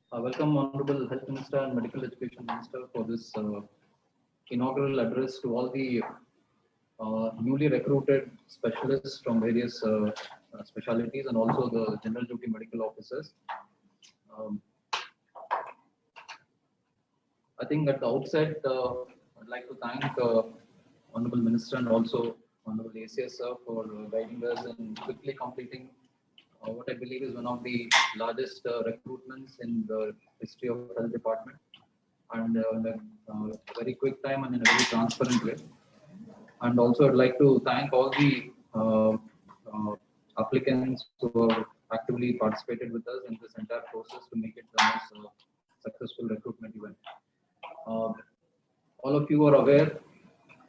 Welcome, Honorable Health Minister and Medical Education Minister, for this inaugural address to all the newly recruited specialists from various specialties and also the general duty medical officers. Um, I think at the outset, I'd like to thank Honorable Minister and also Honorable ACS sir for guiding us in quickly completing what I believe is one of the largest recruitments in the history of health department, and in a very quick time and in a very transparent way. And also, I'd like to thank all the uh, applicants who have actively participated with us in this entire process to make it the most successful recruitment event. Uh, all of you are aware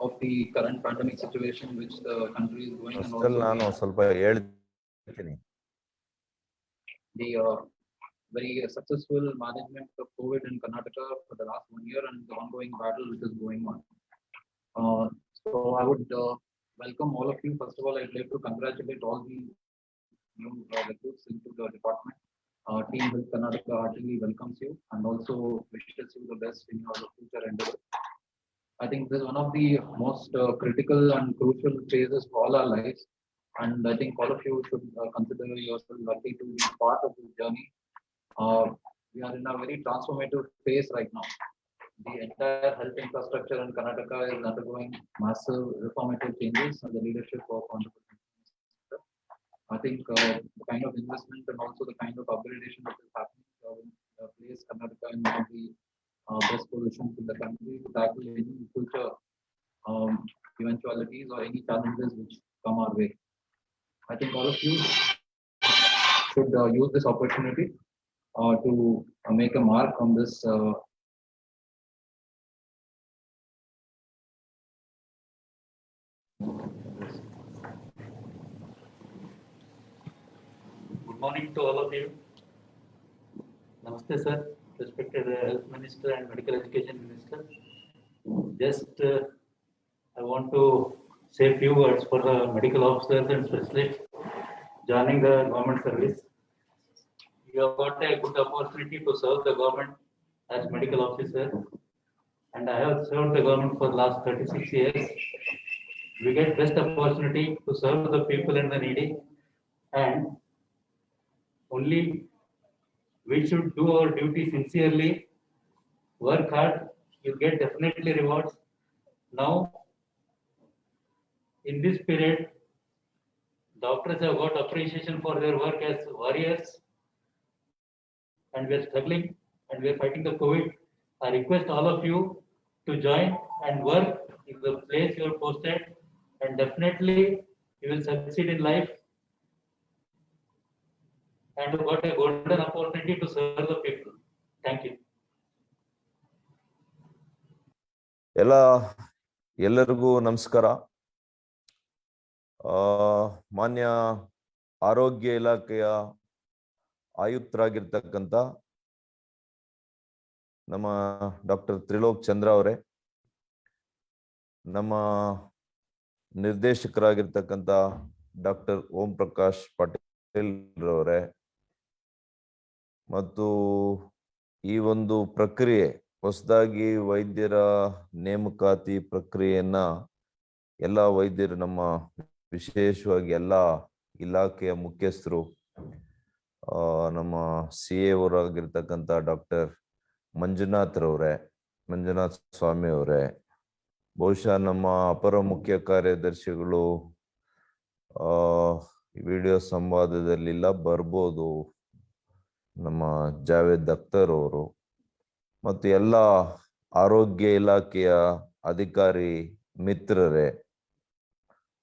of the current pandemic situation which the country is going, and also the very successful management of COVID in Karnataka for the last 1 year and the ongoing battle which is going on. So I would welcome all of you. First of all, I'd like to congratulate all the new recruits into the department. Team Health Karnataka heartily welcomes you and also wishes you the best in your future endeavors. I think this is one of the most critical and crucial phases for all our lives. And I think all of you should consider yourself lucky to be part of this journey. We are in a very transformative phase right now. The entire health infrastructure in Karnataka is undergoing massive reformative changes under the leadership of Honorable Minister. I think the kind of investment and also the kind of upgradation that is happening will place Karnataka in one of the best positions in the country to tackle any future eventualities or any challenges which come our way. I think all of you should use this opportunity to make a mark on this Good morning to all of you. Namaste, sir. Respected Health Minister and Medical Education Minister. Just I want to say a few words for the medical officers and specialists joining the government service. You have got a good opportunity to serve the government as medical officer, and I have served the government for the last 36 years. We get best opportunity to serve the people and the needy, and only we should do our duty sincerely, work hard, you get definitely rewards. Now, in this period, doctors have got appreciation for their work as warriors, and we are struggling and we are fighting the COVID. I request all of you to join and work in the place you are posted, and definitely you will succeed in life and you got a golden opportunity to serve the people. Thank you. ಎಲ್ಲರಿಗೂ ನಮಸ್ಕಾರ. ಮಾನ್ಯ ಆರೋಗ್ಯ ಇಲಾಖೆಯ ಆಯುಕ್ತರಾಗಿರ್ತಕ್ಕಂಥ ನಮ್ಮ doctor Trilok ಚಂದ್ರ ಅವರೇ, ನಮ್ಮ ನಿರ್ದೇಶಕರಾಗಿರ್ತಕ್ಕಂಥ doctor Om Prakash Patil ಅವರೇ, ಮತ್ತು ಈ ಒಂದು ಪ್ರಕ್ರಿಯೆ ಹೊಸದಾಗಿ ವೈದ್ಯರ ನೇಮಕಾತಿ ಪ್ರಕ್ರಿಯೆಯನ್ನ ಎಲ್ಲ ವೈದ್ಯರು, ನಮ್ಮ ವಿಶೇಷವಾಗಿ ಎಲ್ಲ ಇಲಾಖೆಯ ಮುಖ್ಯಸ್ಥರು, ನಮ್ಮ CA ಅವರಾಗಿರ್ತಕ್ಕಂಥ ಡಾಕ್ಟರ್ ಮಂಜುನಾಥ್ ಸ್ವಾಮಿ ಅವರೇ, ಬಹುಶಃ ನಮ್ಮ ಅಪರ ಮುಖ್ಯ ಕಾರ್ಯದರ್ಶಿಗಳು ವಿಡಿಯೋ ಸಂವಾದದಲ್ಲಿಲ್ಲ, ಬರ್ಬೋದು, ನಮ್ಮ ಜಾವೇದ್ ಅಖ್ತರ್ ಅವರು, ಮತ್ತು ಎಲ್ಲ ಆರೋಗ್ಯ ಇಲಾಖೆಯ ಅಧಿಕಾರಿ ಮಿತ್ರರೇ,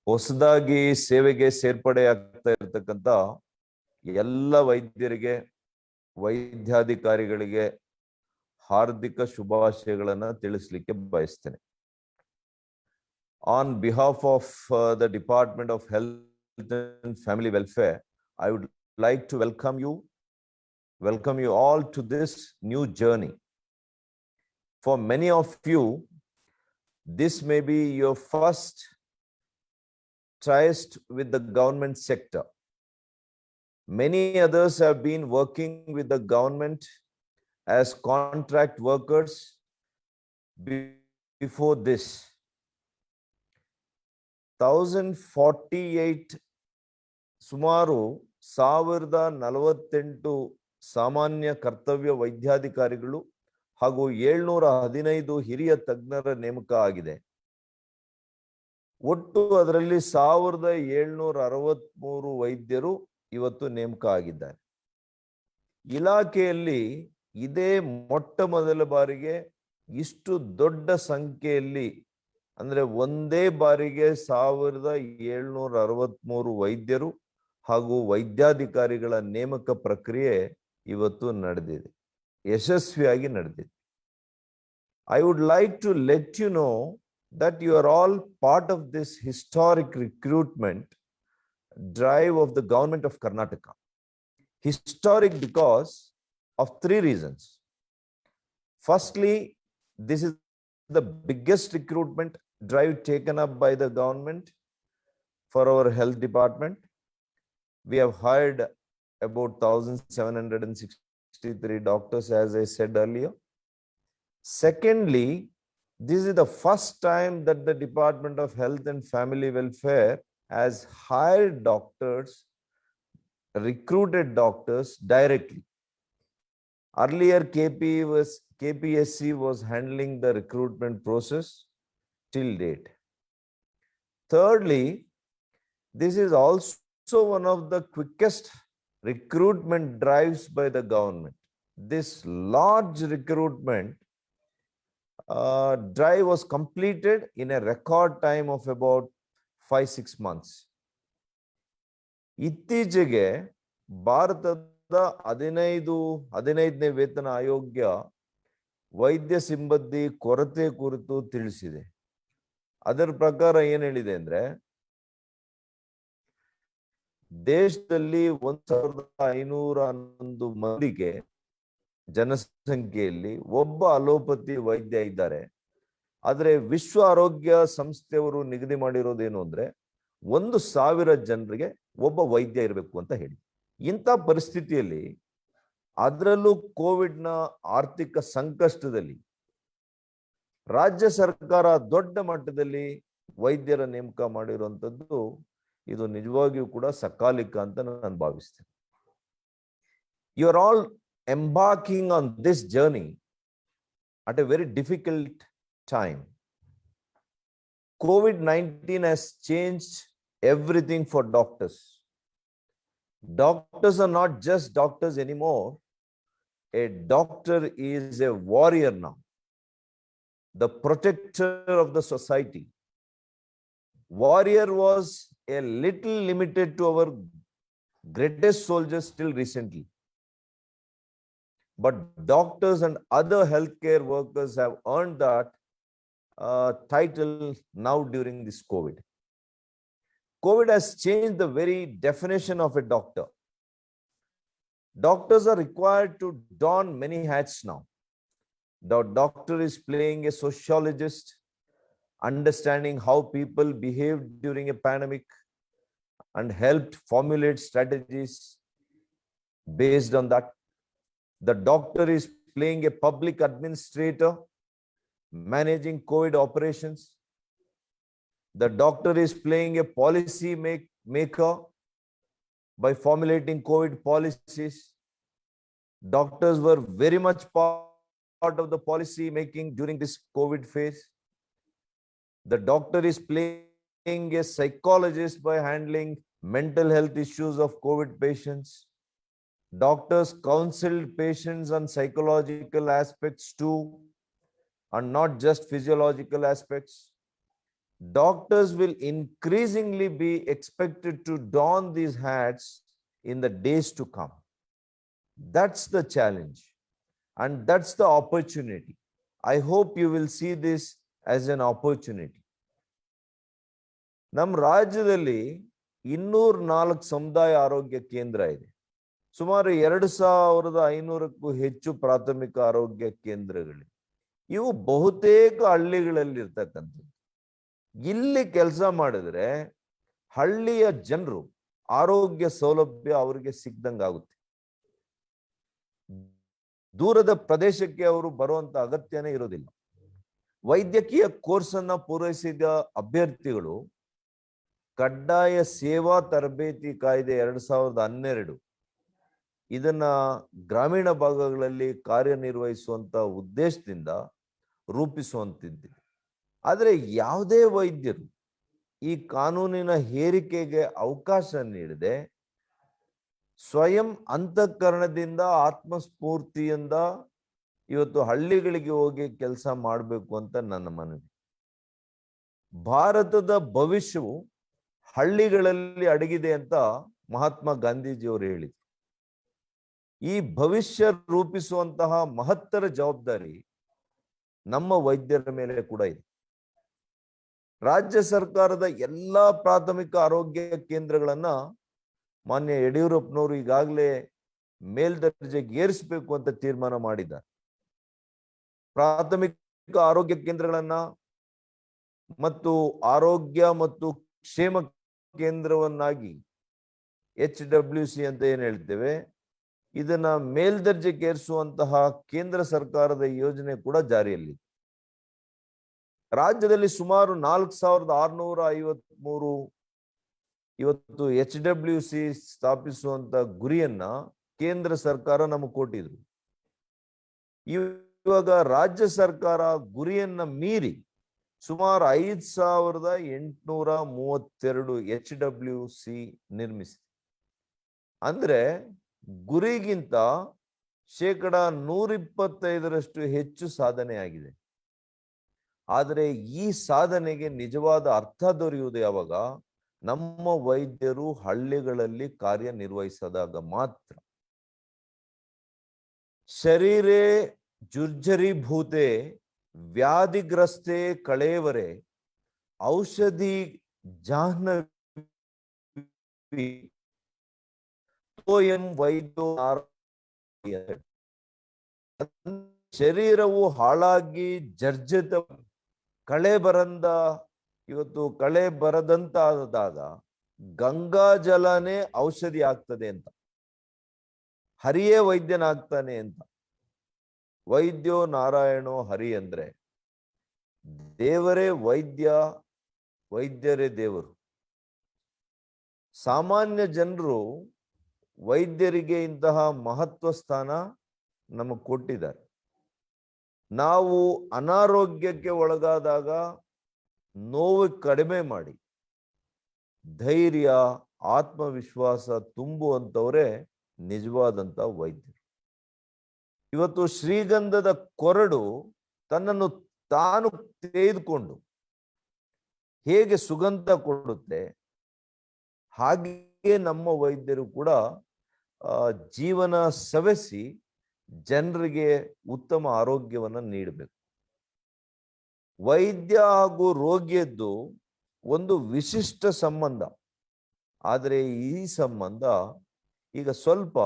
ಹೊಸದಾಗಿ ಸೇವೆಗೆ ಸೇರ್ಪಡೆ ಆಗ್ತಾ ಇರತಕ್ಕಂಥ ಎಲ್ಲ ವೈದ್ಯರಿಗೆ, ವೈದ್ಯಾಧಿಕಾರಿಗಳಿಗೆ ಹಾರ್ದಿಕ ಶುಭಾಶಯಗಳನ್ನ ತಿಳಿಸ್ಲಿಕ್ಕೆ ಬಯಸ್ತೇನೆ. On behalf of the Department of Health and Family Welfare, I would like to welcome you all to this new journey. For many of you, this may be your first tryst with the government sector. Many others have been working with the government as contract workers before this. 1048 ಸುಮಾರು 1048 ಸಾಮಾನ್ಯ ಕರ್ತವ್ಯ ವೈದ್ಯಾಧಿಕಾರಿಗಳು ಹಾಗೂ 715 ಹಿರಿಯ ತಜ್ಞರ ನೇಮಕ ಆಗಿದೆ. ಒಟ್ಟು ಅದರಲ್ಲಿ 1763 ವೈದ್ಯರು ಇವತ್ತು ನೇಮಕ ಆಗಿದ್ದಾರೆ. ಇಲಾಖೆಯಲ್ಲಿ ಇದೇ ಮೊಟ್ಟ ಮೊದಲ ಬಾರಿಗೆ ಇಷ್ಟು ದೊಡ್ಡ ಸಂಖ್ಯೆಯಲ್ಲಿ ಅಂದ್ರೆ ಒಂದೇ ಬಾರಿಗೆ 1763 ವೈದ್ಯರು ಹಾಗೂ ವೈದ್ಯಾಧಿಕಾರಿಗಳ ನೇಮಕ ಪ್ರಕ್ರಿಯೆ ಇವತ್ತು ನಡೆದಿದೆ, ಯಶಸ್ವಿಯಾಗಿ ನಡೆದಿದೆ. I would like to let you know that you are all part of this historic recruitment drive of the government of Karnataka. Historic because of 3 reasons. Firstly, this is the biggest recruitment drive taken up by the government for our health department. We have hired about 1763 doctors, as I said earlier. Secondly, this is the first time that the Department of Health and Family Welfare has hired doctors, recruited doctors directly. Earlier, KPSC was handling the recruitment process till date. Thirdly, this is also one of the quickest recruitment drives by the government. This large recruitment drive was completed in a record time of about 5-6 months. ಇತ್ತೀಚೆಗೆ ಭಾರತದ 15ನೇ ವೇತನ ಆಯೋಗ ವೈದ್ಯ ಸಿಬ್ಬಂದಿ ಕೊರತೆ ಕುರಿತು ತಿಳಿಸಿದೆ. ಅದರ ಪ್ರಕಾರ ಏನ್ ಹೇಳಿದೆ ಅಂದ್ರೆ, ದೇಶದಲ್ಲಿ 1511 ಮಂದಿಗೆ ಜನಸಂಖ್ಯೆಯಲ್ಲಿ ಒಬ್ಬ ಅಲೋಪತಿ ವೈದ್ಯ ಇದ್ದಾರೆ. ಆದ್ರೆ ವಿಶ್ವ ಆರೋಗ್ಯ ಸಂಸ್ಥೆಯವರು ನಿಗದಿ ಮಾಡಿರೋದೇನು ಅಂದ್ರೆ 1,000 ಜನರಿಗೆ ಒಬ್ಬ ವೈದ್ಯ ಇರಬೇಕು ಅಂತ ಹೇಳಿ. ಇಂಥ ಪರಿಸ್ಥಿತಿಯಲ್ಲಿ, ಅದರಲ್ಲೂ ಕೋವಿಡ್ನ ಆರ್ಥಿಕ ಸಂಕಷ್ಟದಲ್ಲಿ ರಾಜ್ಯ ಸರ್ಕಾರ ದೊಡ್ಡ ಮಟ್ಟದಲ್ಲಿ ವೈದ್ಯರ ನೇಮಕ ಮಾಡಿರುವಂಥದ್ದು ಇದು ನಿಜವಾಗಿಯೂ ಕೂಡ ಸಕಾಲಿಕ ಅಂತ ನಾನು ಭಾವಿಸ್ತೇನೆ. You are all embarking on this journey at a very difficult time. COVID-19 has changed everything for doctors. Doctors are not just doctors anymore. A doctor is a warrior now, the protector of the society. Warrior was a little limited to our greatest soldiers till recently. But doctors and other healthcare workers have earned that title now during this COVID. COVID has changed the very definition of a doctor. Doctors are required to don many hats now. The doctor is playing a sociologist, understanding how people behaved during a pandemic and helped formulate strategies based on that. The doctor is playing a public administrator, managing COVID operations. The doctor is playing a policy maker by formulating COVID policies. Doctors were very much part of the policy making during this COVID phase. The doctor is playing a psychologist by handling mental health issues of COVID patients. Doctors counseled patients on psychological aspects too, and not just physiological aspects. Doctors will increasingly be expected to don these hats in the days to come. That's the challenge, and that's the opportunity. I hope you will see this as an opportunity. ನಮ್ಮ ರಾಜ್ಯದಲ್ಲಿ 204 ಸಮುದಾಯ ಆರೋಗ್ಯ ಕೇಂದ್ರ ಇದೆ. ಸುಮಾರು 2500ಕ್ಕೂ ಹೆಚ್ಚು ಪ್ರಾಥಮಿಕ ಆರೋಗ್ಯ ಕೇಂದ್ರಗಳಿವೆ. ಇವು ಬಹುತೇಕ ಹಳ್ಳಿಗಳಲ್ಲಿ ಇರ್ತಕ್ಕಂಥದ್ದು. ಇಲ್ಲಿ ಕೆಲಸ ಮಾಡಿದ್ರೆ ಹಳ್ಳಿಯ ಜನರು ಆರೋಗ್ಯ ಸೌಲಭ್ಯ ಅವರಿಗೆ ಸಿಗ್ದಂಗಾಗುತ್ತೆ. ದೂರದ ಪ್ರದೇಶಕ್ಕೆ ಅವರು ಬರುವಂತ ಅಗತ್ಯನೇ ಇರೋದಿಲ್ಲ. ವೈದ್ಯಕೀಯ ಕೋರ್ಸ್ ಅನ್ನ ಪೂರೈಸಿದ ಅಭ್ಯರ್ಥಿಗಳು ಕಡ್ಡಾಯ ಸೇವಾ ತರಬೇತಿ ಕಾಯ್ದೆ 2012 ಇದನ್ನ ಗ್ರಾಮೀಣ ಭಾಗಗಳಲ್ಲಿ ಕಾರ್ಯನಿರ್ವಹಿಸುವಂತ ಉದ್ದೇಶದಿಂದ ರೂಪಿಸುವಂತಿದ್ದಿದೆ. ಆದರೆ ಯಾವುದೇ ವೈದ್ಯರು ಈ ಕಾನೂನಿನ ಹೇರಿಕೆಗೆ ಅವಕಾಶ ನೀಡದೆ ಸ್ವಯಂ ಅಂತಃಕರಣದಿಂದ ಆತ್ಮಸ್ಫೂರ್ತಿಯಿಂದ ಇವತ್ತು ಹಳ್ಳಿಗಳಿಗೆ ಹೋಗಿ ಕೆಲಸ ಮಾಡಬೇಕು ಅಂತ ನನ್ನ ಮನವಿ. ಭಾರತದ ಭವಿಷ್ಯವು ಹಳ್ಳಿಗಳಲ್ಲಿ ಅಡಗಿದೆ ಅಂತ ಮಹಾತ್ಮ ಗಾಂಧೀಜಿಯವರು ಹೇಳಿದರು. ಈ ಭವಿಷ್ಯ ರೂಪಿಸುವಂತಹ ಮಹತ್ತರ ಜವಾಬ್ದಾರಿ ನಮ್ಮ ವೈದ್ಯರ ಮೇಲೆ ಕೂಡ ಇದೆ. ರಾಜ್ಯ ಸರ್ಕಾರದ ಎಲ್ಲಾ ಪ್ರಾಥಮಿಕ ಆರೋಗ್ಯ ಕೇಂದ್ರಗಳನ್ನ ಮಾನ್ಯ ಯಡಿಯೂರಪ್ಪನವರು ಈಗಾಗಲೇ ಮೇಲ್ದರ್ಜೆಗೆ ಏರಿಸಬೇಕು ಅಂತ ತೀರ್ಮಾನ ಮಾಡಿದ್ದಾರೆ. ಪ್ರಾಥಮಿಕ ಆರೋಗ್ಯ ಕೇಂದ್ರಗಳನ್ನ ಮತ್ತು ಆರೋಗ್ಯ ಮತ್ತು ಕ್ಷೇಮ ಕೇಂದ್ರವನ್ನಾಗಿ HWC ಅಂತ ಏನ್ ಹೇಳ್ತೇವೆ, ಇದನ್ನ ಮೇಲ್ದರ್ಜೆಗೆ ಏರಿಸುವಂತಹ ಕೇಂದ್ರ ಸರ್ಕಾರದ ಯೋಜನೆ ಕೂಡ ಜಾರಿಯಲ್ಲಿದೆ. ರಾಜ್ಯದಲ್ಲಿ ಸುಮಾರು 4653 ಇವತ್ತು HWC ಸ್ಥಾಪಿಸುವಂತ ಗುರಿಯನ್ನ ಕೇಂದ್ರ ಸರ್ಕಾರ ನಮಗೆ ಕೊಟ್ಟಿದ್ರು. ಇವಾಗ ರಾಜ್ಯ ಸರ್ಕಾರ ಗುರಿಯನ್ನ ಮೀರಿ ಸುಮಾರು 5832 HWC ನಿರ್ಮಿಸಿದೆ. ಅಂದ್ರೆ ಗುರಿಗಿಂತ 125% ಹೆಚ್ಚು ಸಾಧನೆ ಆಗಿದೆ. ಆದರೆ ಈ ಸಾಧನೆಗೆ ನಿಜವಾದ ಅರ್ಥ ದೊರೆಯುವುದು ಯಾವಾಗ? ನಮ್ಮ ವೈದ್ಯರು ಹಳ್ಳಿಗಳಲ್ಲಿ ಕಾರ್ಯನಿರ್ವಹಿಸಿದಾಗ ಮಾತ್ರ. ಶರೀರೇ ಜುರ್ಜರೀಭೂತೆ ವ್ಯಾಧಿಗ್ರಸ್ತೆ ಕಳೇವರೆ ಔಷಧಿ ಜಾಹ್ನವಿ ತೋಯಂ ವೈದ್ಯೋ ಶರೀರವು ಹಾಳಾಗಿ ಜರ್ಜರಿತ ಕಳೆ ಬರದಂತಾದಾಗ ಗಂಗಾ ಜಲನೇ ಔಷಧಿ ಆಗ್ತದೆ ಅಂತ, ಹರಿಯೇ ವೈದ್ಯನಾಗ್ತಾನೆ ಅಂತ. ವೈದ್ಯೋ ನಾರಾಯಣೋ ಹರಿ ಅಂದ್ರೆ ದೇವರೇ ವೈದ್ಯ, ವೈದ್ಯರೇ ದೇವರು. ಸಾಮಾನ್ಯ ಜನರು ವೈದ್ಯರಿಗೆ ಇಂತಹ ಮಹತ್ವ ಸ್ಥಾನ ನಮಗೆ ಕೊಟ್ಟಿದ್ದಾರೆ. ನಾವು ಅನಾರೋಗ್ಯಕ್ಕೆ ಒಳಗಾದಾಗ ನೋವು ಕಡಿಮೆ ಮಾಡಿ ಧೈರ್ಯ ಆತ್ಮವಿಶ್ವಾಸ ತುಂಬುವಂತವರೇ ನಿಜವಾದಂತ ವೈದ್ಯರು. ಇವತ್ತು ಶ್ರೀಗಂಧದ ಕೊರಡು ತನ್ನನ್ನು ತಾನು ತೆಗೆದುಕೊಂಡು ಹೇಗೆ ಸುಗಂಧ ಕೊಡುತ್ತೆ, ಹಾಗೆ ನಮ್ಮ ವೈದ್ಯರು ಕೂಡ ಜೀವನ ಸವೆಸಿ ಜನರಿಗೆ ಉತ್ತಮ ಆರೋಗ್ಯವನ್ನು ನೀಡಬೇಕು. ವೈದ್ಯ ಹಾಗೂ ರೋಗಿಯದ್ದು ಒಂದು ವಿಶಿಷ್ಟ ಸಂಬಂಧ. ಆದರೆ ಈ ಸಂಬಂಧ ಈಗ ಸ್ವಲ್ಪ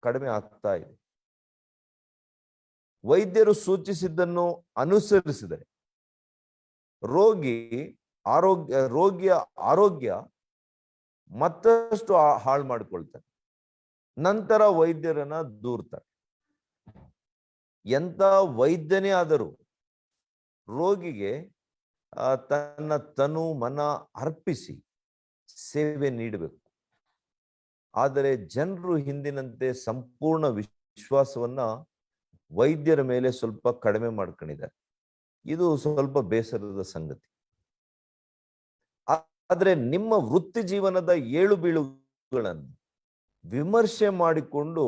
ಕಡಿಮೆ ಆಗ್ತಾ ಇದೆ. ವೈದ್ಯರು ಸೂಚಿಸಿದ್ದನ್ನು ಅನುಸರಿಸಿದರೆ ರೋಗಿಯ ಆರೋಗ್ಯ ಮತ್ತಷ್ಟು ಹಾಳು ಮಾಡಿಕೊಳ್ತಾರೆ, ನಂತರ ವೈದ್ಯರನ್ನ ದೂರ್ತಾರೆ. ಎಂತ ವೈದ್ಯನೇ ಆದರೂ ರೋಗಿಗೆ ತನ್ನ ತನು ಮನ ಅರ್ಪಿಸಿ ಸೇವೆ ನೀಡಬೇಕು. ಆದರೆ ಜನರು ಹಿಂದಿನಂತೆ ಸಂಪೂರ್ಣ ವಿಶ್ವಾಸವನ್ನ ವೈದ್ಯರ ಮೇಲೆ ಸ್ವಲ್ಪ ಕಡಿಮೆ ಮಾಡ್ಕೊಂಡಿದ್ದಾರೆ. ಇದು ಸ್ವಲ್ಪ ಬೇಸರದ ಸಂಗತಿ. ಆದ್ರೆ ನಿಮ್ಮ ವೃತ್ತಿ ಜೀವನದ ಏಳು ಬೀಳುಗಳನ್ನು ವಿಮರ್ಶೆ ಮಾಡಿಕೊಂಡು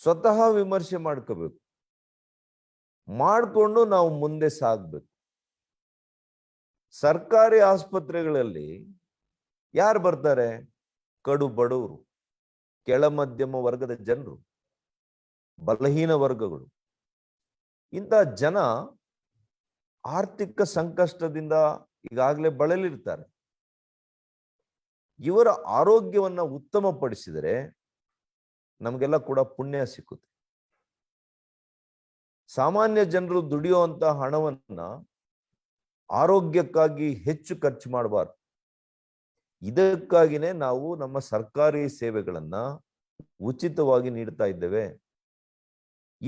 ಸ್ವತಃ ವಿಮರ್ಶೆ ಮಾಡಿಕೊಂಡು ನಾವು ಮುಂದೆ ಸಾಗಬೇಕು. ಸರ್ಕಾರಿ ಆಸ್ಪತ್ರೆಗಳಲ್ಲಿ ಯಾರು ಬರ್ತಾರೆ? ಕಡು ಬಡವರು, ಕೆಳ ಮಧ್ಯಮ ವರ್ಗದ ಜನರು, ಬಲಹೀನ ವರ್ಗಗಳು. ಇಂಥ ಜನ ಆರ್ಥಿಕ ಸಂಕಷ್ಟದಿಂದ ಈಗಾಗಲೇ ಬಳಲಿರ್ತಾರೆ. ಇವರ ಆರೋಗ್ಯವನ್ನ ಉತ್ತಮಪಡಿಸಿದರೆ ನಮಗೆಲ್ಲ ಕೂಡ ಪುಣ್ಯ ಸಿಕ್ಕುತ್ತೆ. ಸಾಮಾನ್ಯ ಜನರು ದುಡಿಯುವಂತ ಹಣವನ್ನ ಆರೋಗ್ಯಕ್ಕಾಗಿ ಹೆಚ್ಚು ಖರ್ಚು ಮಾಡಬಾರ್ದು. ಇದಕ್ಕಾಗಿನೇ ನಾವು ನಮ್ಮ ಸರ್ಕಾರಿ ಸೇವೆಗಳನ್ನ ಉಚಿತವಾಗಿ ನೀಡ್ತಾ ಇದ್ದೇವೆ.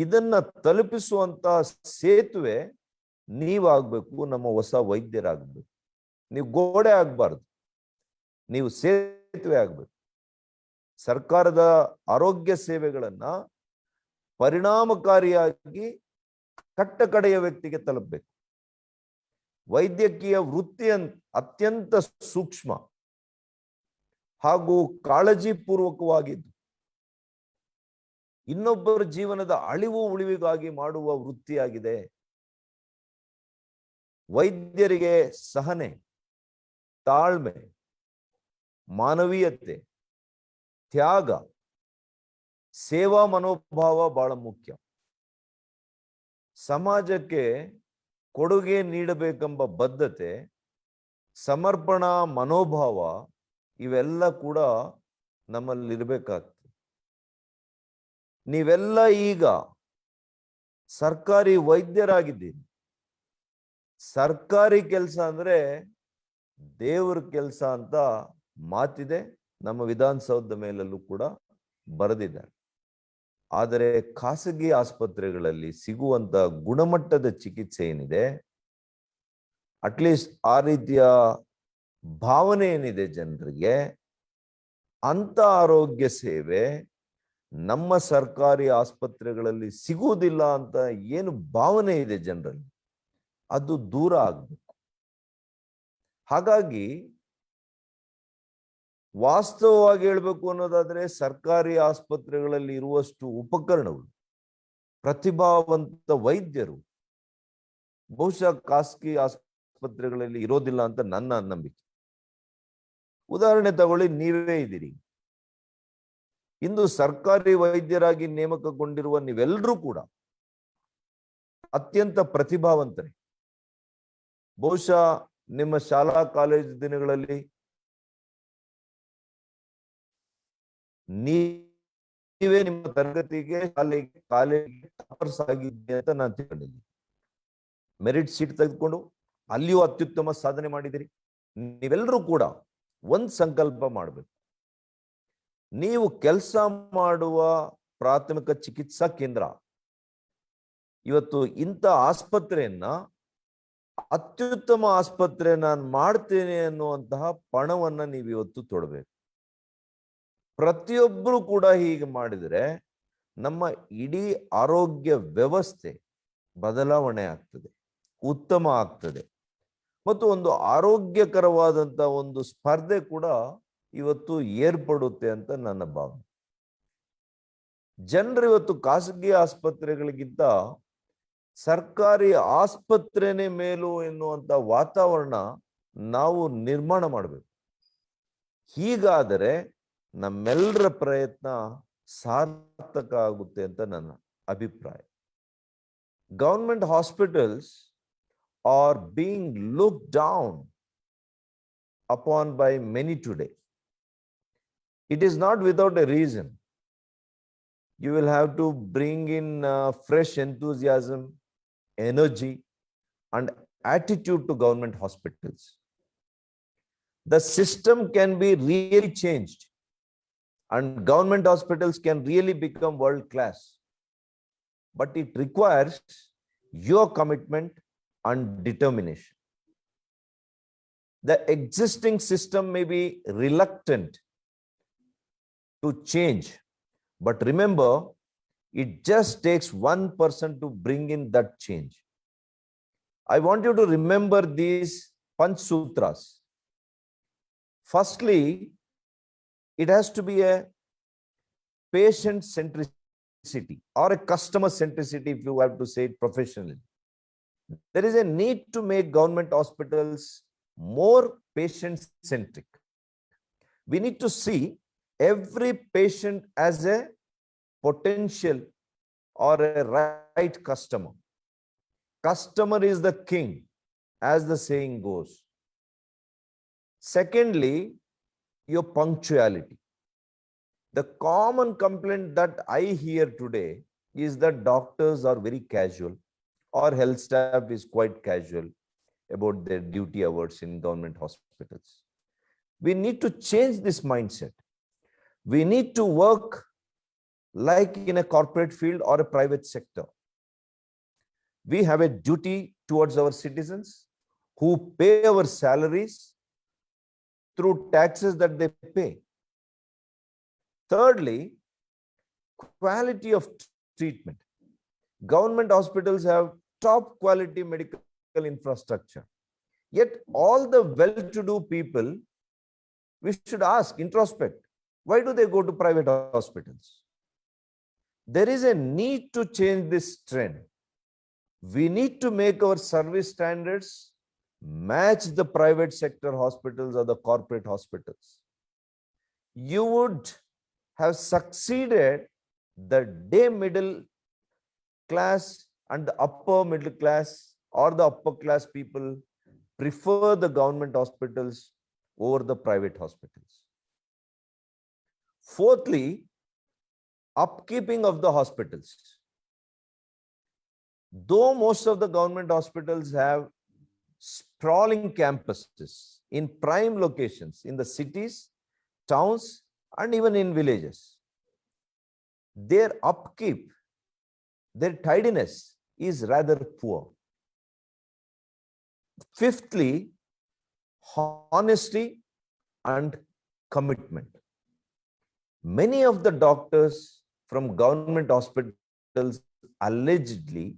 ಇದನ್ನ ತಲುಪಿಸುವಂತ ಸೇತುವೆ ನೀವಾಗ್ಬೇಕು, ನಮ್ಮ ಹೊಸ ವೈದ್ಯರಾಗಬೇಕು. ನೀವು ಗೋಡೆ ಆಗ್ಬಾರ್ದು, ನೀವು ಸೇತುವೆ ಆಗ್ಬೇಕು. ಸರ್ಕಾರದ ಆರೋಗ್ಯ ಸೇವೆಗಳನ್ನ ಪರಿಣಾಮಕಾರಿಯಾಗಿ ಕಟ್ಟ ಕಡೆಯ ವ್ಯಕ್ತಿಗೆ ತಲುಪಬೇಕು. ವೈದ್ಯಕೀಯ ವೃತ್ತಿ ಅತ್ಯಂತ ಸೂಕ್ಷ್ಮ ಹಾಗೂ ಕಾಳಜಿಪೂರ್ವಕವಾಗಿದ್ದು ಇನ್ನೊಬ್ಬರ ಜೀವನದ ಅಳಿವು ಉಳಿವಿಗಾಗಿ ಮಾಡುವ ವೃತ್ತಿಯಾಗಿದೆ. ವೈದ್ಯರಿಗೆ ಸಹನೆ, ತಾಳ್ಮೆ, ಮಾನವೀಯತೆ, ತ್ಯಾಗ, ಸೇವಾ ಮನೋಭಾವ ಬಹಳ ಮುಖ್ಯ. ಸಮಾಜಕ್ಕೆ ಕೊಡುಗೆ ನೀಡಬೇಕೆಂಬ ಬದ್ಧತೆ, ಸಮರ್ಪಣಾ ಮನೋಭಾವ ಇವೆಲ್ಲ ಕೂಡ ನಮ್ಮಲ್ಲಿರ್ಬೇಕಾಗ್ತದೆ. ನೀವೆಲ್ಲ ಈಗ ಸರ್ಕಾರಿ ವೈದ್ಯರಾಗಿದ್ದೀರಿ. ಸರ್ಕಾರಿ ಕೆಲಸ ಅಂದ್ರೆ ದೇವರ ಕೆಲಸ ಅಂತ ಮಾತಿದೆ, ನಮ್ಮ ವಿಧಾನಸೌಧದ ಮೇಲಲ್ಲೂ ಕೂಡ ಬರೆದಿದ್ದಾರೆ. ಆದರೆ ಖಾಸಗಿ ಆಸ್ಪತ್ರೆಗಳಲ್ಲಿ ಸಿಗುವಂತ ಗುಣಮಟ್ಟದ ಚಿಕಿತ್ಸೆ ಏನಿದೆ, ಅಟ್ಲೀಸ್ಟ್ ಆ ರೀತಿಯ ಭಾವನೆ ಏನಿದೆ ಜನರಿಗೆ, ಅಂತ ಆರೋಗ್ಯ ಸೇವೆ ನಮ್ಮ ಸರ್ಕಾರಿ ಆಸ್ಪತ್ರೆಗಳಲ್ಲಿ ಸಿಗುವುದಿಲ್ಲ ಅಂತ ಏನು ಭಾವನೆ ಇದೆ ಜನರಲ್ಲಿ, ಅದು ದೂರ ಆಗ್ಬೇಕು. ಹಾಗಾಗಿ ವಾಸ್ತವವಾಗಿ ಹೇಳ್ಬೇಕು ಅನ್ನೋದಾದ್ರೆ ಸರ್ಕಾರಿ ಆಸ್ಪತ್ರೆಗಳಲ್ಲಿ ಇರುವಷ್ಟು ಉಪಕರಣಗಳು, ಪ್ರತಿಭಾವಂತ ವೈದ್ಯರು ಬಹುಶಃ ಖಾಸಗಿ ಆಸ್ಪತ್ರೆಗಳಲ್ಲಿ ಇರೋದಿಲ್ಲ ಅಂತ ನನ್ನ ನಂಬಿಕೆ. ಉದಾಹರಣೆ ತಗೊಳ್ಳಿ, ನೀವೇ ಇದ್ದೀರಿ. ಇಂದು ಸರ್ಕಾರಿ ವೈದ್ಯರಾಗಿ ನೇಮಕಗೊಂಡಿರುವ ನೀವೆಲ್ಲರೂ ಕೂಡ ಅತ್ಯಂತ ಪ್ರತಿಭಾವಂತರೇ. ಬಹುಶಃ ನಿಮ್ಮ ಶಾಲಾ ಕಾಲೇಜು ದಿನಗಳಲ್ಲಿ ನೀವೇ ನಿಮ್ಮ ತರಗತಿಗೆ, ಶಾಲೆಗೆ, ಕಾಲೇಜಿಗೆ ಟಾಪರ್ಸ್ ಆಗಿದ್ದೆ ಅಂತ ನಾನು ತಿಳ್ಕೊಂಡಿದ್ದೀನಿ. ಮೆರಿಟ್ ಸೀಟ್ ತೆಗೆದುಕೊಂಡು ಅಲ್ಲಿಯೂ ಅತ್ಯುತ್ತಮ ಸಾಧನೆ ಮಾಡಿದಿರಿ. ನೀವೆಲ್ಲರೂ ಕೂಡ ಒಂದ್ ಸಂಕಲ್ಪ ಮಾಡಬೇಕು. ನೀವು ಕೆಲಸ ಮಾಡುವ ಪ್ರಾಥಮಿಕ ಚಿಕಿತ್ಸಾ ಕೇಂದ್ರ ಇವತ್ತು ಇಂಥ ಆಸ್ಪತ್ರೆಯನ್ನ ಅತ್ಯುತ್ತಮ ಆಸ್ಪತ್ರೆ ನಾನು ಮಾಡ್ತೇನೆ ಅನ್ನುವಂತಹ ಪಣವನ್ನ ನೀವು ಇವತ್ತು ತೊಡಬೇಕು. ಪ್ರತಿಯೊಬ್ಬರು ಕೂಡ ಹೀಗೆ ಮಾಡಿದರೆ ನಮ್ಮ ಇಡೀ ಆರೋಗ್ಯ ವ್ಯವಸ್ಥೆ ಬದಲಾವಣೆ ಆಗ್ತದೆ, ಉತ್ತಮ ಆಗ್ತದೆ, ಮತ್ತು ಒಂದು ಆರೋಗ್ಯಕರವಾದಂತ ಒಂದು ಸ್ಪರ್ಧೆ ಕೂಡ ಇವತ್ತು ಏರ್ಪಡುತ್ತೆ ಅಂತ ನನ್ನ ಭಾವನೆ. ಜನರು ಇವತ್ತು ಖಾಸಗಿ ಆಸ್ಪತ್ರೆಗಳಿಗಿಂತ ಸರ್ಕಾರಿ ಆಸ್ಪತ್ರೆನೇ ಮೇಲು ಎನ್ನುವಂತ ವಾತಾವರಣ ನಾವು ನಿರ್ಮಾಣ ಮಾಡಬೇಕು. ಹೀಗಾದರೆ ನಮ್ಮೆಲ್ಲರ ಪ್ರಯತ್ನ ಸಾರ್ಥಕ ಆಗುತ್ತೆ ಅಂತ ನನ್ನ ಅಭಿಪ್ರಾಯ. Government hospitals are being looked down upon by many today. It is not without a reason. You will have to bring in fresh enthusiasm, energy, and attitude to government hospitals. The system can be really changed, and government hospitals can really become world class. But it requires your commitment and determination. The existing system may be reluctant to change, but remember, it just takes one person to bring in that change. I want you to remember these Panch Sutras. Firstly, it has to be a patient centricity or a customer centricity, if you have to say it professionally. There is a need to make government hospitals more patient centric. We need to see every patient as a potential or a right customer. Customer is the king, as the saying goes. Secondly, your punctuality. The common complaint that I hear today is that doctors are very casual, or health staff is quite casual about their duty hours in government hospitals. We need to change this mindset. We need to work like in a corporate field or a private sector. We have a duty towards our citizens who pay our salaries through taxes that they pay. Thirdly, quality of treatment. Government hospitals have top quality medical infrastructure. Yet all the well-to-do people, we should ask, introspect, why do they go to private hospitals? There is a need to change this trend. We need to make our service standards match the private sector hospitals or the corporate hospitals. You would have succeeded the day middle class and the upper middle class or the upper class people prefer the government hospitals over the private hospitals. Fourthly, upkeeping of the hospitals. Though most of the government hospitals have sprawling campuses in prime locations in the cities, towns, and even in villages, their upkeep, their tidiness is rather poor. Fifthly, honesty and commitment. Many of the doctors from government hospitals allegedly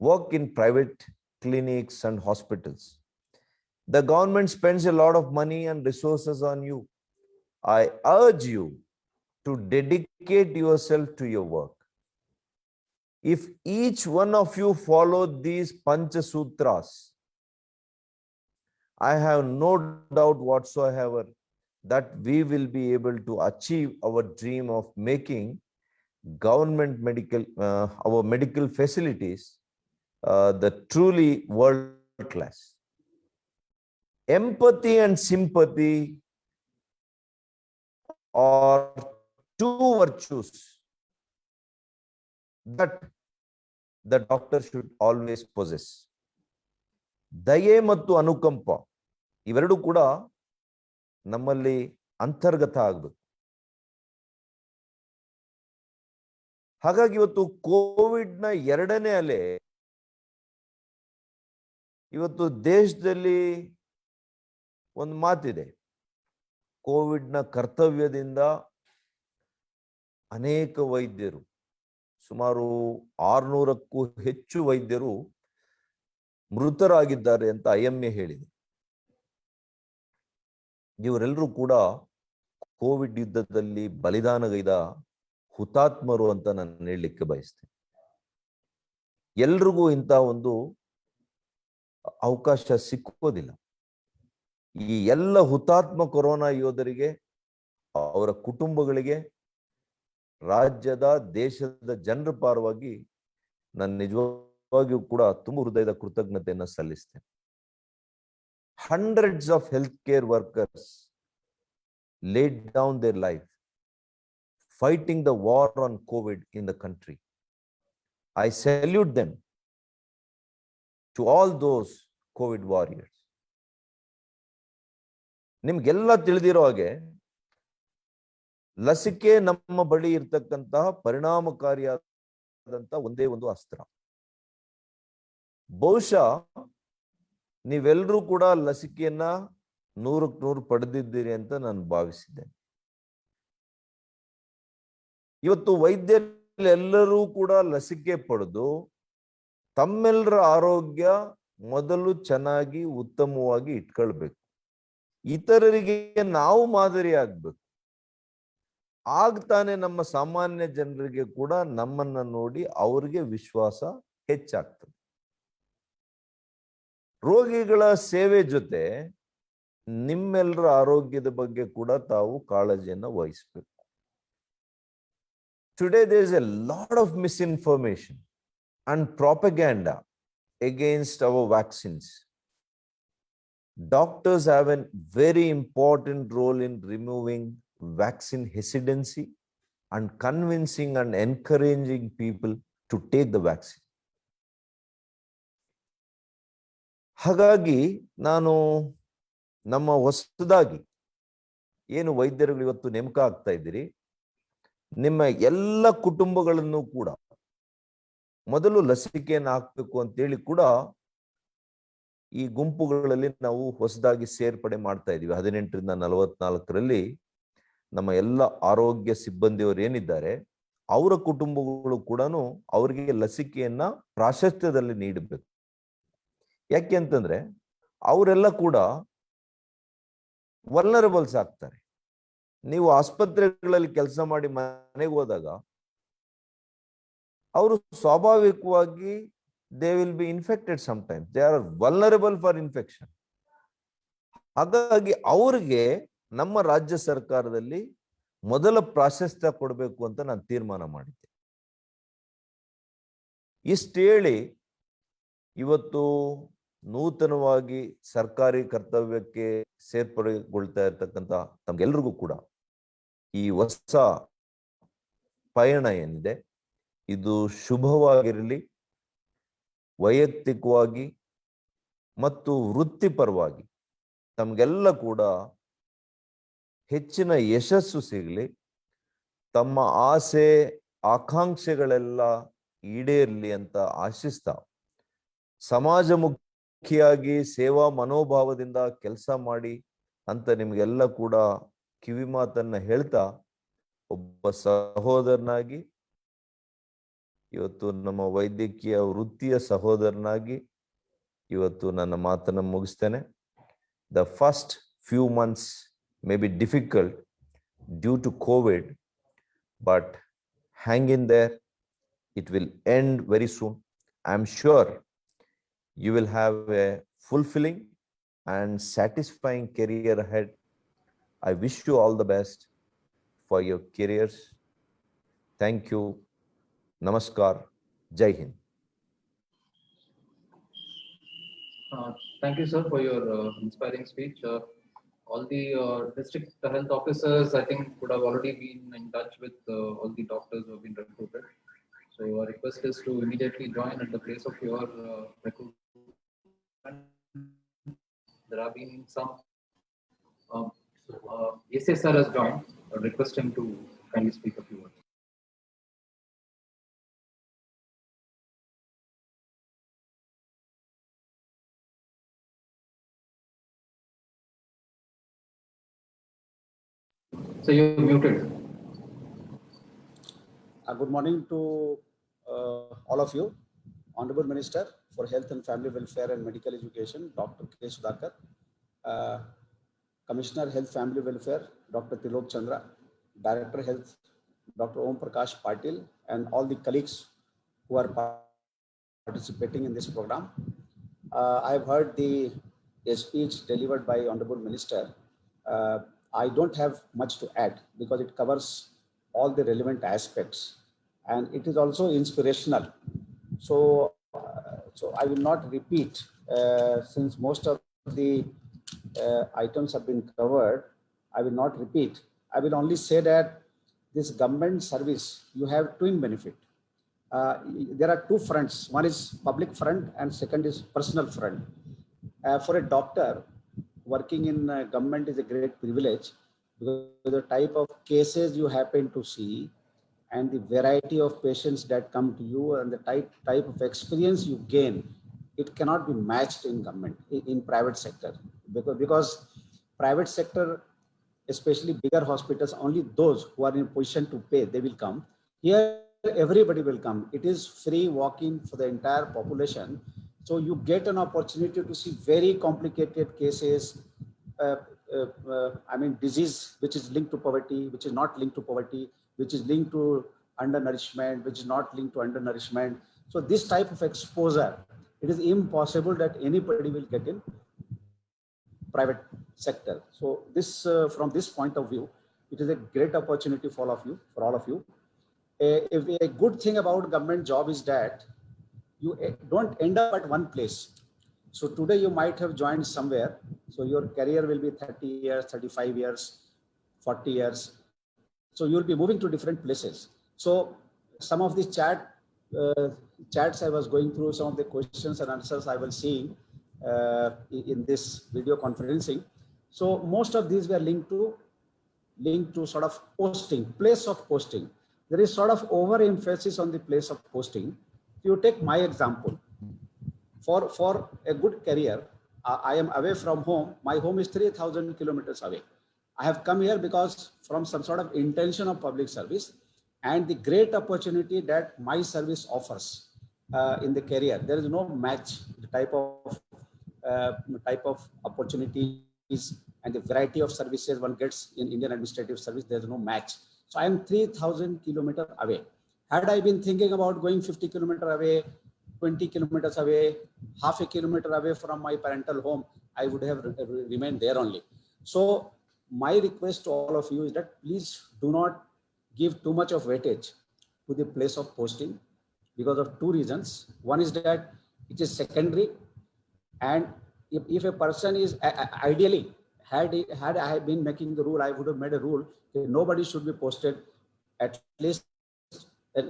work in private clinics and hospitals. The government spends a lot of money and resources on you. I urge you to dedicate yourself to your work. If each one of you follow these Pancha Sutras, I have no doubt whatsoever that we will be able to achieve our dream of making government our medical facilities the truly world class. Empathy and sympathy are two virtues that the doctor should always possess. ದಯೆ ಮತ್ತು ಅನುಕಂಪ ಇವೆರಡೂ ಕೂಡ ನಮ್ಮಲ್ಲಿ ಅಂತರ್ಗತ ಆಗಬೇಕು. ಹಾಗಾಗಿ ಇವತ್ತು ಕೋವಿಡ್ನ ಎರಡನೇ ಅಲೆ ಇವತ್ತು ದೇಶದಲ್ಲಿ ಒಂದು ಮಾತಿದೆ, ಕೋವಿಡ್ನ ಕರ್ತವ್ಯದಿಂದ ಅನೇಕ ವೈದ್ಯರು, ಸುಮಾರು 600ಕ್ಕೂ ಹೆಚ್ಚು ವೈದ್ಯರು ಮೃತರಾಗಿದ್ದಾರೆ ಅಂತ IMA ಹೇಳಿದೆ. ಇವರೆಲ್ಲರೂ ಕೂಡ ಕೋವಿಡ್ ಯುದ್ಧದಲ್ಲಿ ಬಲಿದಾನಗೈದ ಹುತಾತ್ಮರು ಅಂತ ನಾನು ಹೇಳಲಿಕ್ಕೆ ಬಯಸ್ತೇನೆ. ಎಲ್ರಿಗೂ ಇಂಥ ಒಂದು ಅವಕಾಶ ಸಿಕ್ಕೋದಿಲ್ಲ. ಈ ಎಲ್ಲ ಹುತಾತ್ಮ ಕೊರೋನಾ ಯೋಧರಿಗೆ, ಅವರ ಕುಟುಂಬಗಳಿಗೆ, ರಾಜ್ಯದ ದೇಶದ ಜನರ ಪರವಾಗಿ ನಾನು ನಿಜವಾಗಿಯೂ ಕೂಡ ತುಂಬ ಹೃದಯದ ಕೃತಜ್ಞತೆಯನ್ನು ಸಲ್ಲಿಸ್ತೇನೆ. Hundreds of healthcare workers laid down their life fighting the war on COVID in the country. I salute them, to all those COVID warriors. ನಿಮ್ಗೆಲ್ಲ ತಿಳಿದಿರೋ ಹಾಗೆ ಲಸಿಕೆ ನಮ್ಮ ಬಳಿ ಇರ್ತಕ್ಕಂತಹ ಪರಿಣಾಮಕಾರಿಯಾದಂತಹ ಒಂದೇ ಒಂದು ಅಸ್ತ್ರ. ಬಹುಶಃ ನೀವೆಲ್ಲರೂ ಕೂಡ ಲಸಿಕೆಯನ್ನ 100ಕ್ಕೆ 100 ಪಡೆದಿದ್ದೀರಿ ಅಂತ ನಾನು ಭಾವಿಸಿದ್ದೇನೆ. ಇವತ್ತು ವೈದ್ಯರೆಲ್ಲರೂ ಕೂಡ ಲಸಿಕೆ ಪಡೆದು ತಮ್ಮೆಲ್ಲರ ಆರೋಗ್ಯ ಮೊದಲು ಚೆನ್ನಾಗಿ ಉತ್ತಮವಾಗಿ ಇಟ್ಕೊಳ್ಬೇಕು. ಇತರರಿಗೆ ನಾವು ಮಾದರಿ ಆಗ್ಬೇಕು. ಆಗ್ತಾನೆ ನಮ್ಮ ಸಾಮಾನ್ಯ ಜನರಿಗೆ ಕೂಡ ನಮ್ಮನ್ನ ನೋಡಿ ಅವರಿಗೆ ವಿಶ್ವಾಸ ಹೆಚ್ಚಾಗ್ತದೆ. ರೋಗಿಗಳ ಸೇವೆ ಜೊತೆ ನಿಮ್ಮೆಲ್ಲರ ಆರೋಗ್ಯದ ಬಗ್ಗೆ ಕೂಡ ತಾವು ಕಾಳಜಿಯನ್ನು ವಹಿಸಬೇಕು. Today there is a lot of misinformation and propaganda against our vaccines. Doctors have a very important role in removing vaccine hesitancy and convincing and encouraging people to take the vaccine. ಹಾಗಾಗಿ ನಾನು ನಮ್ಮ ಹೊಸದಾಗಿ ಏನು ವೈದ್ಯರುಗಳು ಇವತ್ತು ನೇಮಕ ಆಗ್ತಾ ಇದ್ದೀರಿ, ನಿಮ್ಮ ಎಲ್ಲ ಕುಟುಂಬಗಳನ್ನು ಕೂಡ ಮೊದಲು ಲಸಿಕೆಯನ್ನು ಹಾಕಬೇಕು ಅಂತೇಳಿ ಕೂಡ ಈ ಗುಂಪುಗಳಲ್ಲಿ ನಾವು ಹೊಸದಾಗಿ ಸೇರ್ಪಡೆ ಮಾಡ್ತಾ ಇದೀವಿ. 18ರಿಂದ 44ರಲ್ಲಿ ನಮ್ಮ ಎಲ್ಲ ಆರೋಗ್ಯ ಸಿಬ್ಬಂದಿಯವರು ಏನಿದ್ದಾರೆ ಅವರ ಕುಟುಂಬಗಳು ಕೂಡ ಅವರಿಗೆ ಲಸಿಕೆಯನ್ನ ಪ್ರಾಶಸ್ತ್ಯದಲ್ಲಿ ನೀಡಬೇಕು. ಯಾಕೆ ಅಂತಂದ್ರೆ ಅವರೆಲ್ಲ ಕೂಡ ವಲ್ನರಬಲ್ಸ್ ಆಗ್ತಾರೆ. ನೀವು ಆಸ್ಪತ್ರೆಗಳಲ್ಲಿ ಕೆಲಸ ಮಾಡಿ ಮನೆಗೆ ಹೋದಾಗ ಅವರು ಸ್ವಾಭಾವಿಕವಾಗಿ they will be infected sometimes. They are vulnerable for infection. ಹಾಗಾಗಿ ಅವರಿಗೆ ನಮ್ಮ ರಾಜ್ಯ ಸರ್ಕಾರದಲ್ಲಿ ಮೊದಲ ಪ್ರಾಶಸ್ತ್ಯ ಕೊಡಬೇಕು ಅಂತ ನಾನು ತೀರ್ಮಾನ ಮಾಡಿದ್ದೆ. ಇಷ್ಟು ಹೇಳಿ ಇವತ್ತು ನೂತನವಾಗಿ ಸರ್ಕಾರಿ ಕರ್ತವ್ಯಕ್ಕೆ ಸೇರ್ಪಡೆಗೊಳ್ತಾ ಇರ್ತಕ್ಕಂಥ ತಮ್ಗೆಲ್ರಿಗೂ ಕೂಡ ಈ ಹೊಸ ಪಯಣ ಏನಿದೆ ಇದು ಶುಭವಾಗಿರಲಿ. ವೈಯಕ್ತಿಕವಾಗಿ ಮತ್ತು ವೃತ್ತಿಪರವಾಗಿ ತಮಗೆಲ್ಲ ಕೂಡ ಹೆಚ್ಚಿನ ಯಶಸ್ಸು ಸಿಗಲಿ. ತಮ್ಮ ಆಸೆ ಆಕಾಂಕ್ಷೆಗಳೆಲ್ಲ ಈಡೇರಲಿ ಅಂತ ಆಶಿಸ್ತಾ ಸಮಾಜಮುಖಿಯಾಗಿ ಸೇವಾ ಮನೋಭಾವದಿಂದ ಕೆಲಸ ಮಾಡಿ ಅಂತ ನಿಮ್ಗೆಲ್ಲ ಕೂಡ ಕಿವಿ ಮಾತನ್ನ ಹೇಳ್ತಾ ಒಬ್ಬ ಸಹೋದರನಾಗಿ ಇವತ್ತು ನಮ್ಮ ವೈದ್ಯಕೀಯ ವೃತ್ತಿಯ ಸಹೋದರನಾಗಿ ಇವತ್ತು ನನ್ನ ಮಾತನ್ನು ಮುಗಿಸ್ತೇನೆ. The first few months may be difficult due to COVID, but hang in there. It will end very soon. I'm sure you will have a fulfilling and satisfying career ahead. I wish you all the best for your careers. Thank you. Namaskar. Jai Hind. Thank you, sir, for your inspiring speech. All the district health officers, I think, would have already been in touch with all the doctors who have been recruited. So our request is to immediately join at the place of your recruitment. There have been some. Yes, sir has joined. I request him to kindly speak a few words. So you're muted. Good morning to all of you. Honorable Minister for Health and Family Welfare and Medical Education, Dr. K. Sudhakar, Commissioner Health Family Welfare, Dr. Tilok Chandra, Director Health, Dr. Om Prakash Patil, and all the colleagues who are participating in this program. I have heard the speech delivered by Honorable Minister. I don't have much to add because it covers all the relevant aspects and it is also inspirational. So I will not repeat since most of the items have been covered. I will not repeat. I will only say that this government service, you have twin benefit. There are two fronts. One is public front and second is personal front. For a doctor, working in government is a great privilege because the type of cases you happen to see and the variety of patients that come to you and the type of experience you gain, it cannot be matched in government, in private sector. Because private sector, especially bigger hospitals, only those who are in position to pay, they will come. Here, everybody will come. It is free walk-in for the entire population. So you get an opportunity to see very complicated cases, disease which is linked to poverty, which is not linked to poverty, which is linked to undernourishment, which is not linked to undernourishment. So this type of exposure, it is impossible that anybody will get in private sector. So this, from this point of view, it is a great opportunity for all of you. A good thing about government job is that you don't end up at one place. So today you might have joined somewhere. So your career will be 30 years, 35 years, 40 years. So you'll be moving to different places. So some of the chats I was going through, some of the questions and answers I was seeing in this video conferencing. So most of these were linked to sort of posting, place of posting. there is sort of overemphasis on the place of posting. You take my example. For a good career, I am away from home. My home is 3,000 kilometers away. I have come here because from some sort of intention of public service and the great opportunity that my service offers in the career. There is no match. The type of opportunities and the variety of services one gets in Indian administrative service, there is no match. So I am 3,000 kilometers away. Had I been thinking about going 50 kilometers away, 20 kilometers away, half a kilometer away from my parental home, I would have remained there only. So my request to all of you is that please do not give too much of weightage to the place of posting because of two reasons. One is that it is secondary, and if a person is ideally, had I been making the rule, I would have made a rule that nobody should be posted at least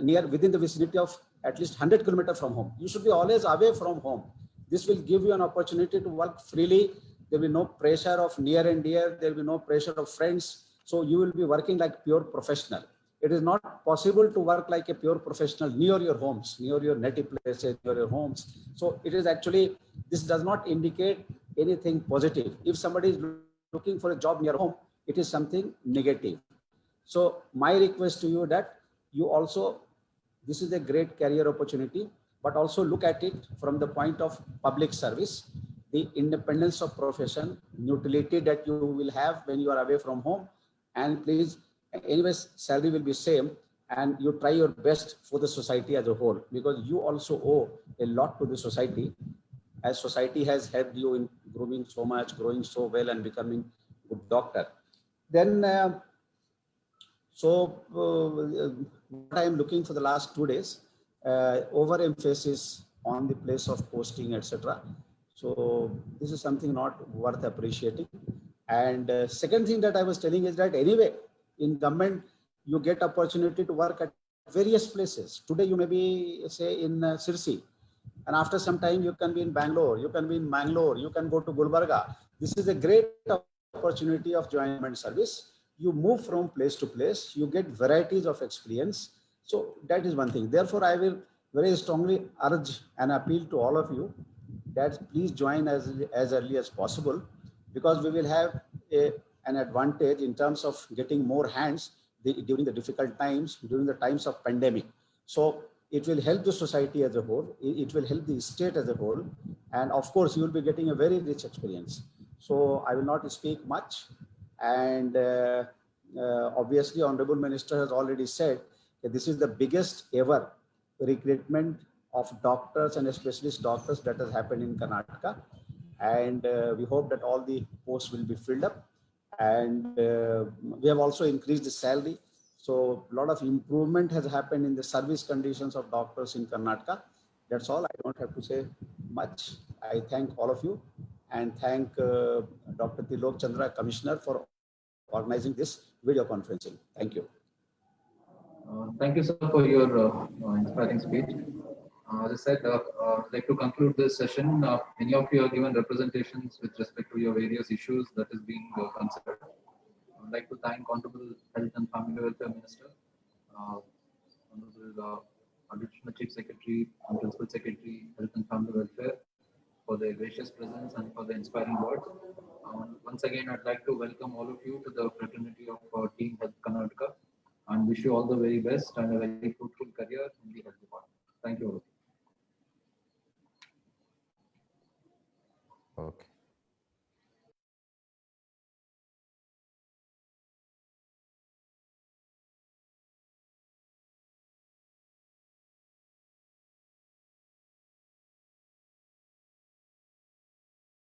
near within the vicinity of at least 100 kilometers from home. You should be always away from home. This will give you an opportunity to work freely. There will be no pressure of near and dear. There will be no pressure of friends. So you will be working like pure professional. It is not possible to work like a pure professional near your homes, near your native places, near your homes. So it is actually, this does not indicate anything positive. If somebody is looking for a job near home, it is something negative. So my request to you that you also, this is a great career opportunity, but also look at it from the point of public service, the independence of profession, neutrality that you will have when you are away from home. And please, anyways, salary will be same, and you try your best for the society as a whole, because you also owe a lot to the society, as society has helped you in grooming so much, growing so well, and becoming a good doctor. Then, what I am looking for the last 2 days, overemphasis on the place of posting, etc. So this is something not worth appreciating. And second thing that I was telling is that anyway, in government, you get opportunity to work at various places. Today, you may be, say, in Sirsi, and after some time, you can be in Bangalore, you can be in Mangalore, you can go to Gulbarga. This is a great opportunity of joint service. You move from place to place, you get varieties of experience. So that is one thing. Therefore, I will very strongly urge and appeal to all of you that please join as early as possible, because we will have an advantage in terms of getting more hands during the difficult times, during the times of pandemic. So it will help the society as a whole, it will help the state as a whole, and of course you will be getting a very rich experience. So I will not speak much, and obviously Honorable Minister has already said that this is the biggest ever recruitment of doctors and specialist doctors that has happened in Karnataka, and we hope that all the posts will be filled up, and we have also increased the salary. So a lot of improvement has happened in the service conditions of doctors in Karnataka. That's all. I don't have to say much. I thank all of you, and thank Dr. Tilok Chandra, Commissioner, for organizing this video conferencing. Thank you. Thank you, sir, for your inspiring speech. As I said, I'd like to conclude this session. Many of you have given representations with respect to your various issues that is being considered. I'd like to thank Honorable Health and Family Welfare Minister, Honorable Additional Chief Secretary and Principal Secretary, Health and Family Welfare, for their gracious presence and for the inspiring words. Once again, I'd like to welcome all of you to the fraternity of Team Health Karnataka, and wish you all the very best and a very fruitful career in the health department. Thank you all. Okay.